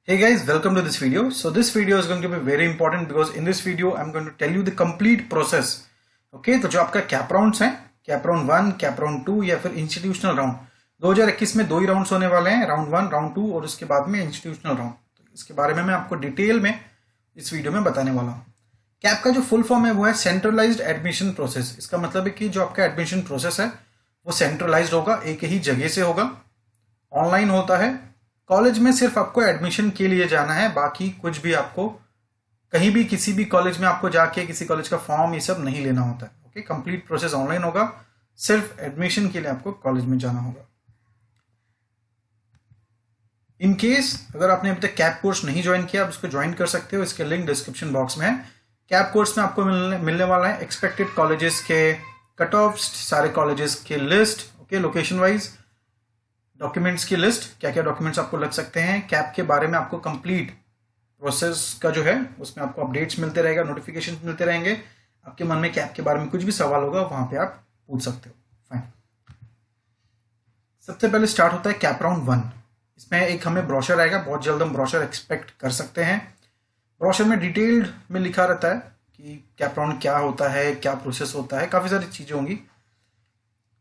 Hey guys, welcome to this video. So this video is going to be very important because in this video I'm going to tell you the complete process. Okay, तो जो आपका cap rounds हैं, cap round 1, cap round 2 या फिर institutional round 2021 में 2 ही rounds होने वाले हैं, राउंड 1, राउंड 2 और उसके बाद में इंस्टीट्यूशनल राउंड। तो इसके बारे में मैं आपको डिटेल में इस वीडियो में बताने वाला हूँ। कैप का जो फुल फॉर्म है वो है सेंट्रलाइज्ड एडमिशन प्रोसेस। इसका मतलब है कि जो आपका एडमिशन प्रोसेस है वो सेंट्रलाइज्ड होगा, एक ही जगह से होगा, ऑनलाइन होता है। कॉलेज में सिर्फ आपको एडमिशन के लिए जाना है, बाकी कुछ भी आपको कहीं भी किसी भी कॉलेज में आपको जाके किसी कॉलेज का फॉर्म ये सब नहीं लेना होता है। ओके, कंप्लीट प्रोसेस ऑनलाइन होगा, सिर्फ एडमिशन के लिए आपको कॉलेज में जाना होगा। इन केस अगर आपने अभी तक कैप कोर्स नहीं ज्वाइन किया, आप उसको ज्वाइन कर सकते हो, इसके लिंक डिस्क्रिप्शन बॉक्स में है। कैप कोर्स में आपको मिलने वाला है एक्सपेक्टेड कॉलेजेस के कट ऑफ, सारे कॉलेजेस के list, okay, location wise, documents की लिस्ट, क्या क्या डॉक्यूमेंट्स आपको लग सकते हैं। कैप के बारे में आपको कंप्लीट प्रोसेस का जो है उसमें आपको अपडेट्स मिलते रहेगा, नोटिफिकेशन मिलते रहेंगे। आपके मन में कैप के बारे में कुछ भी सवाल होगा वहां पे आप पूछ सकते हो। फाइन, सबसे पहले स्टार्ट होता है कैप राउंड 1। इसमें एक हमें ब्रोशर आएगा, बहुत जल्द हम ब्रोशर एक्सपेक्ट कर सकते हैं। ब्रोशर में डिटेल्ड में लिखा रहता है कि कैप राउंड क्या होता है, क्या प्रोसेस होता है, काफी सारी चीजें होंगी।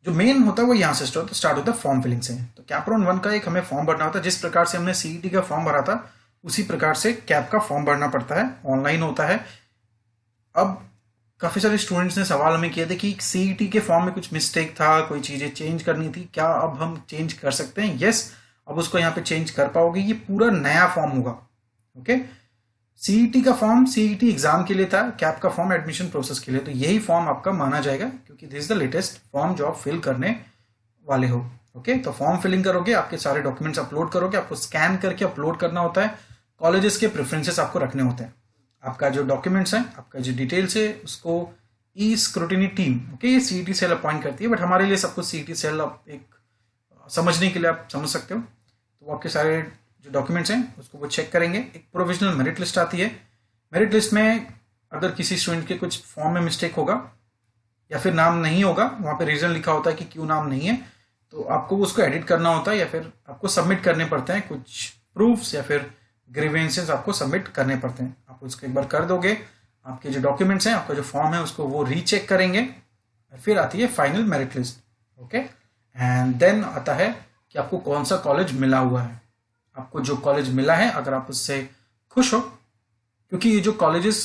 जो मेन होता है वो यहाँ से स्टार्ट होता है फॉर्म फिलिंग से। तो कैप राउंड 1 का एक हमें फॉर्म भरना होता है, जिस प्रकार से हमने सीईटी का फॉर्म भरा था उसी प्रकार से कैप का फॉर्म भरना पड़ता है, ऑनलाइन होता है। अब काफी सारे स्टूडेंट्स ने सवाल हमें किए थे कि सीईटी के फॉर्म में कुछ मिस्टेक था, कोई चीजें चेंज करनी थी, क्या अब हम चेंज कर सकते हैं? यस, अब उसको यहाँ पे चेंज कर पाओगे, ये पूरा नया फॉर्म होगा। ओके, सीईटी का फॉर्म सीईटी एग्जाम के लिए था, कैप का फॉर्म एडमिशन प्रोसेस के लिए। तो यही फॉर्म आपका माना जाएगा क्योंकि this is the latest form जो आप फिल करने वाले हो। ओके, तो फॉर्म फिलिंग करोगे, आपके सारे डॉक्यूमेंट्स अपलोड करोगे, आपको स्कैन करके अपलोड करना होता है। कॉलेजेस के प्रेफरेंसेस आपको रखने होते हैं। आपका जो डॉक्यूमेंट्स है, आपका जो डिटेल्स है, उसको ई स्क्रूटिनी टीम, ओके, ये सीईटी सेल अपॉइंट करती है, बट हमारे लिए सब कुछ सीईटी सेल आप एक समझने के लिए आप समझ सकते हो। तो वो आपके सारे जो डॉक्यूमेंट्स हैं उसको वो चेक करेंगे। एक प्रोविजनल मेरिट लिस्ट आती है। मेरिट लिस्ट में अगर किसी स्टूडेंट के कुछ फॉर्म में मिस्टेक होगा या फिर नाम नहीं होगा, वहां पे रीजन लिखा होता है कि क्यों नाम नहीं है, तो आपको उसको एडिट करना होता है या फिर आपको सबमिट करने पड़ते हैं कुछ प्रूफ्स या फिर ग्रीवेंसेस आपको सबमिट करने पड़ते हैं। आप उसको एक बार कर दोगे, आपके जो डॉक्यूमेंट्स हैं, आपका जो फॉर्म है उसको वो रीचेक करेंगे। फिर आती है final merit list. Okay, and then आता है कि आपको कौन सा कॉलेज मिला हुआ है। आपको जो कॉलेज मिला है अगर आप उससे खुश हो, क्योंकि ये जो कॉलेजेस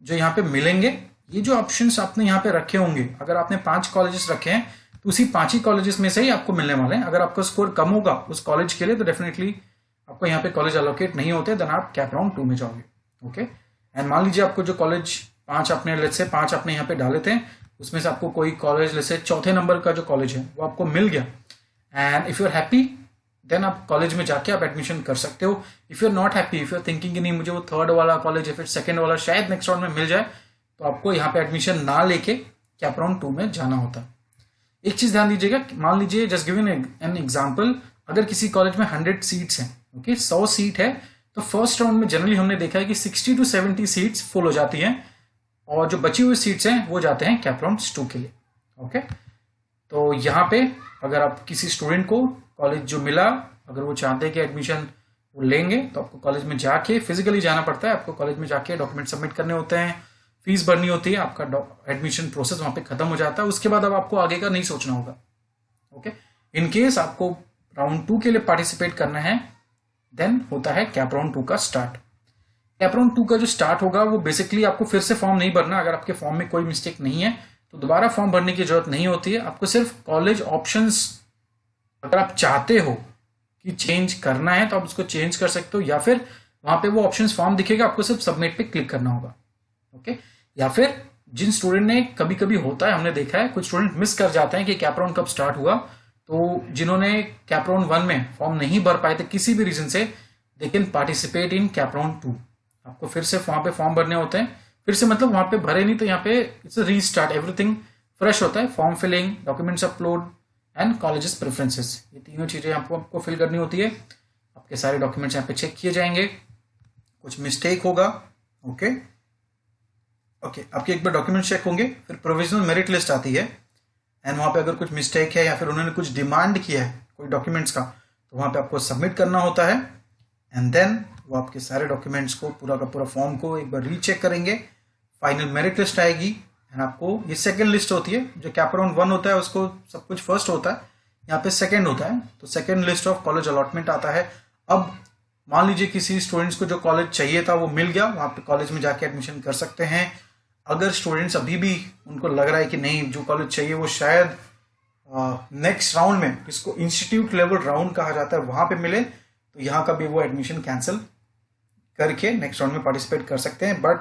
जो यहाँ पे मिलेंगे, ये जो ऑप्शंस आपने यहाँ पे रखे होंगे, अगर आपने 5 कॉलेजेस रखे हैं तो उसी 5 ही कॉलेजेस में से ही आपको मिलने वाले हैं। अगर आपका स्कोर कम होगा उस कॉलेज के लिए तो डेफिनेटली आपको यहाँ पे कॉलेज अलोकेट नहीं होते, देन आप कैप राउंड 2 में जाओगे। ओके, एंड मान लीजिए आपको जो कॉलेज 5 आपने लेट्स से 5 आपने यहाँ पे डाले थे, उसमें से आपको कोई कॉलेज लेट्स से चौथे नंबर का जो कॉलेज है वो आपको मिल गया, and if you are happy then आप कॉलेज में जाके आप एडमिशन कर सकते हो। If you are not happy, if you are thinking कि नहीं मुझे वो 3rd वाला कॉलेज या फिर 2nd वाला शायद नेक्स्ट राउंड में मिल जाए, तो आपको यहाँ पे एडमिशन ना लेके कैप राउंड 2 में जाना होता है। एक चीज ध्यान दीजिएगा, मान लीजिए जस्ट गिव एन एग्जांपल, अगर किसी कॉलेज में 100 सीट्स हैं, ओके, 100 सीट है, तो फर्स्ट राउंड में जनरली हमने देखा है कि 60 to 70 सीट्स फुल हो जाती हैं और जो बची हुई सीट्स हैं वो जाते हैं कैप राउंड 2 के लिए। ओके, तो यहाँ पे अगर आप किसी स्टूडेंट को कॉलेज जो मिला, अगर वो चाहते हैं कि एडमिशन वो लेंगे, तो आपको कॉलेज में जाके फिजिकली जाना पड़ता है। आपको कॉलेज में जाके डॉक्यूमेंट सबमिट करने होते हैं, फीस भरनी होती है, आपका एडमिशन प्रोसेस वहां पे खत्म हो जाता है। उसके बाद अब आपको आगे का नहीं सोचना होगा। ओके, इन केस आपको राउंड 2 के लिए पार्टिसिपेट करना है, देन होता है कैप राउंड 2 का स्टार्ट। कैप राउंड 2 का जो स्टार्ट होगा वो बेसिकली आपको फिर से फॉर्म नहीं भरना। अगर आपके फॉर्म में कोई मिस्टेक नहीं है तो दोबारा फॉर्म भरने की जरूरत नहीं होती है। आपको सिर्फ कॉलेज ऑप्शंस, अगर आप चाहते हो कि चेंज करना है तो आप उसको चेंज कर सकते हो, या फिर वहां पे वो ऑप्शंस फॉर्म दिखेगा, आपको सिर्फ सबमिट पे क्लिक करना होगा। ओके, या फिर जिन स्टूडेंट ने, कभी कभी होता है, हमने देखा है कुछ स्टूडेंट मिस कर जाते हैं कि कैप राउंड कब स्टार्ट हुआ, तो जिन्होंने कैप राउंड 1 में फॉर्म नहीं भर पाए थे किसी भी रीजन से, they can participate in cap round 2। आपको फिर से वहां पे फॉर्म भरने होते हैं, फिर से मतलब वहां पे भरे नहीं तो यहाँ पे इट्स रीस्टार्ट, एवरीथिंग फ्रेश होता है। Form filling, documents upload and colleges preferences, ये तीनों चीजें आपको फिल करनी होती है। आपके सारे डॉक्यूमेंट्स यहाँ पे चेक किए जाएंगे, कुछ मिस्टेक होगा, ओके ओके, आपके एक बार डॉक्यूमेंट्स चेक होंगे, फिर प्रोविजनल मेरिट लिस्ट आती है, एंड वहां पे अगर कुछ मिस्टेक है या फिर उन्होंने कुछ डिमांड किया है कोई डॉक्यूमेंट्स का, तो वहां पे आपको सबमिट करना होता है। एंड देन वो आपके सारे डॉक्यूमेंट्स को, पूरा का पूरा फॉर्म को एक बार रीचेक करेंगे। फाइनल मेरिट लिस्ट आएगी एंड आपको, ये सेकंड लिस्ट होती है, जो कैप अराउंड 1 होता है उसको सब कुछ फर्स्ट होता है, यहाँ पे सेकंड होता है, तो second list of college allotment आता है। अब मान लीजिए किसी स्टूडेंट्स को जो कॉलेज चाहिए था वो मिल गया, वहाँ पे कॉलेज में जाके एडमिशन कर सकते हैं। अगर स्टूडेंट्स अभी भी उनको लग रहा है कि नहीं, जो कॉलेज चाहिए वो शायद नेक्स्ट राउंड में, जिसको इंस्टीट्यूट लेवल राउंड कहा जाता है, वहां पे मिले, तो यहाँ का भी वो एडमिशन कैंसिल करके नेक्स्ट राउंड में पार्टिसिपेट कर सकते हैं। बट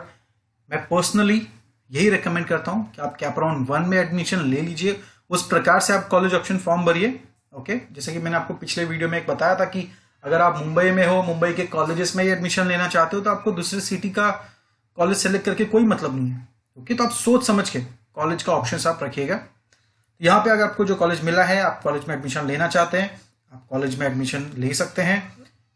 मैं पर्सनली यही रेकमेंड करता हूँ कि आप कैप अराउंड 1 में एडमिशन ले लीजिए, उस प्रकार से आप कॉलेज ऑप्शन फॉर्म भरिए। ओके, जैसे कि मैंने आपको पिछले वीडियो में एक बताया था कि अगर आप मुंबई में हो, मुंबई के कॉलेजेस में ही एडमिशन लेना चाहते हो, तो आपको दूसरे सिटी का कॉलेज सेलेक्ट करके कोई मतलब नहीं है। ओके, तो आप सोच समझ के कॉलेज का ऑप्शन आप रखिएगा। यहाँ पे अगर आपको जो कॉलेज मिला है, आप कॉलेज में एडमिशन लेना चाहते हैं, आप कॉलेज में एडमिशन ले सकते हैं।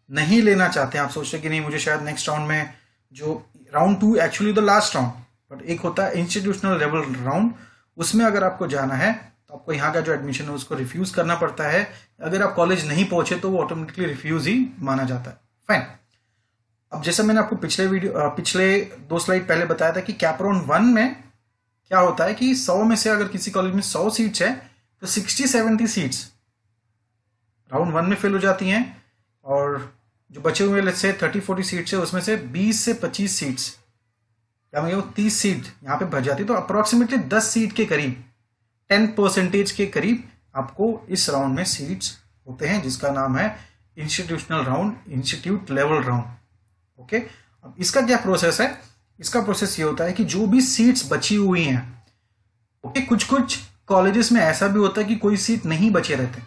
नहीं लेना चाहते हैं, आप सोचते हैं कि नहीं, मुझे शायद नेक्स्ट राउंड में, जो round 2 actually the last round, but एक होता है इंस्टीट्यूशनल लेवल राउंड, उसमें अगर आपको जाना है तो आपको यहाँ का जो एडमिशन है उसको रिफ्यूज करना पड़ता है। अगर आप कॉलेज नहीं पहुंचे तो वो ऑटोमेटिकली रिफ्यूज ही माना जाता है। फाइन। अब जैसा मैंने आपको पिछले 2 स्लाइड पहले बताया था कि कैप अराउंड 1 में क्या होता है कि 100 में से अगर किसी कॉलेज में 100 सीट्स है तो 60-70 सीट्स राउंड 1 में फिल हो जाती हैं, और जो बचे हुए लेट्स से 30-40 सीट्स है, उसमें से 20 से 25 सीट्स, क्या मतलब 30 सीट यहाँ पे भर जाती है। तो अप्रोक्सीमेटली 10 सीट के करीब, 10% के करीब आपको इस राउंड में सीट्स होते हैं, जिसका नाम है institutional round, institute level round. Okay, अब इसका क्या प्रोसेस है? इसका प्रोसेस ये होता है कि जो भी सीट्स बची हुई हैं, ओके, कुछ कॉलेजेस में ऐसा भी होता है कि कोई सीट नहीं बचे रहते,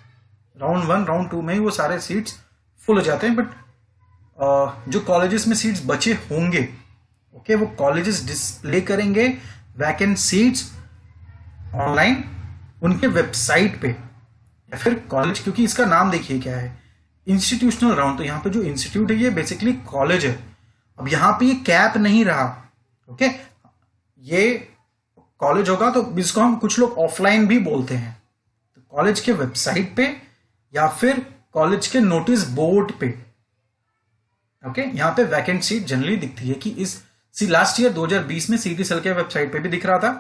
राउंड 1 राउंड 2 में ही वो सारे सीट्स फुल हो जाते हैं। बट जो कॉलेजेस में सीट्स बचे होंगे, ओके, वो कॉलेजेस डिस्प्ले करेंगे वैकेंट सीट्स ऑनलाइन उनके वेबसाइट पे, या फिर कॉलेज, क्योंकि इसका नाम देखिए क्या है, इंस्टीट्यूशनल राउंड, तो यहाँ पे जो इंस्टीट्यूट है ये बेसिकली कॉलेज है। अब यहाँ पे ये कैप नहीं रहा, ओके, ये कॉलेज होगा, तो जिसको हम कुछ लोग ऑफलाइन भी बोलते हैं, तो कॉलेज के वेबसाइट पे या फिर कॉलेज के नोटिस बोर्ड पे, ओके, यहाँ पे वैकेंट सीट जनरली दिखती है। कि लास्ट ईयर 2020 में सीटी सेल के वेबसाइट पे भी दिख रहा था।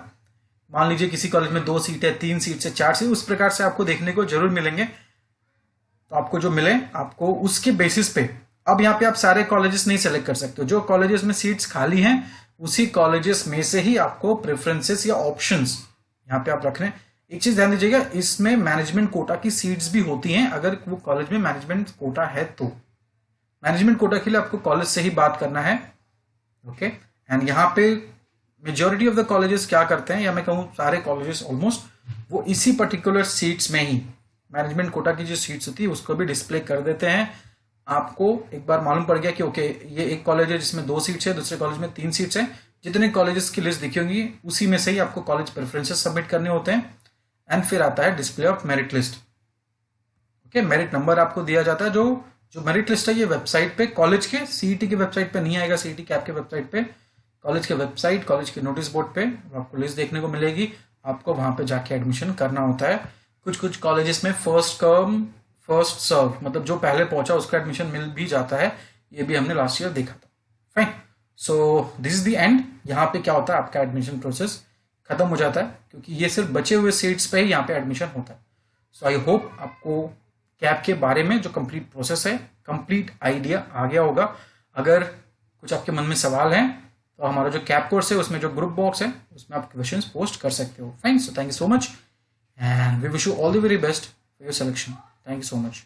मान लीजिए किसी कॉलेज में 2 सीट है, 3 सीट से 4 सीट, उस प्रकार से आपको देखने को जरूर मिलेंगे। तो आपको जो मिले, आपको उसके बेसिस पे, अब यहाँ पे आप सारे कॉलेजेस नहीं सेलेक्ट कर सकते हो, जो कॉलेजेस में सीट्स खाली हैं उसी कॉलेजेस में से ही आपको प्रेफरेंसेस या ऑप्शंस यहाँ पे आप रख रहे हैं। एक चीज ध्यान दीजिएगा, इसमें मैनेजमेंट कोटा की सीट्स भी होती हैं, अगर वो कॉलेज में मैनेजमेंट कोटा है तो। मैनेजमेंट कोटा के लिए आपको कॉलेज से ही बात करना है, ओके। एंड यहाँ पे मेजॉरिटी ऑफ द कॉलेजेस क्या करते हैं, या मैं कहूँ सारे कॉलेजेस ऑलमोस्ट, वो इसी पर्टिकुलर सीट्स में ही मैनेजमेंट कोटा की जो सीट्स होती है उसको भी डिस्प्ले कर देते हैं। आपको एक बार मालूम पड़ गया कि ओके, ये एक कॉलेज है जिसमें 2 सीट्स है, दूसरे कॉलेज में 3 सीट्स है, जितने कॉलेजेस की लिस्ट दिखी होंगी उसी में से ही आपको कॉलेज प्रेफरेंसेस सबमिट करने होते हैं। एंड फिर आता है display of merit list, okay. Merit number आपको दिया जाता है, जो मेरिट लिस्ट है ये वेबसाइट पे, कॉलेज के सीईटी की वेबसाइट पे नहीं आएगा, सीईटी कैप के वेबसाइट पे, कॉलेज के वेबसाइट, कॉलेज के नोटिस बोर्ड पे आपको लिस्ट देखने को मिलेगी। आपको वहां पे जाके एडमिशन करना होता है। कुछ कॉलेजेस में फर्स्ट कम फर्स्ट सर्व, मतलब जो पहले पहुंचा उसका एडमिशन मिल भी जाता है, ये भी हमने लास्ट ईयर देखा था। Fine, so this is the end. यहाँ पे क्या होता है, आपका एडमिशन प्रोसेस खत्म हो जाता है, क्योंकि ये सिर्फ बचे हुए सीट्स पे ही यहाँ पे एडमिशन होता है। सो आई होप आपको कैप के बारे में जो कंप्लीट प्रोसेस है, कंप्लीट आइडिया आ गया होगा। अगर कुछ आपके मन में सवाल हैं तो हमारा जो कैप कोर्स है उसमें जो ग्रुप बॉक्स है उसमें आप क्वेश्चंस पोस्ट कर सकते हो। Fine, so thank you so much and we wish you all the very best for your selection. Thank you so much.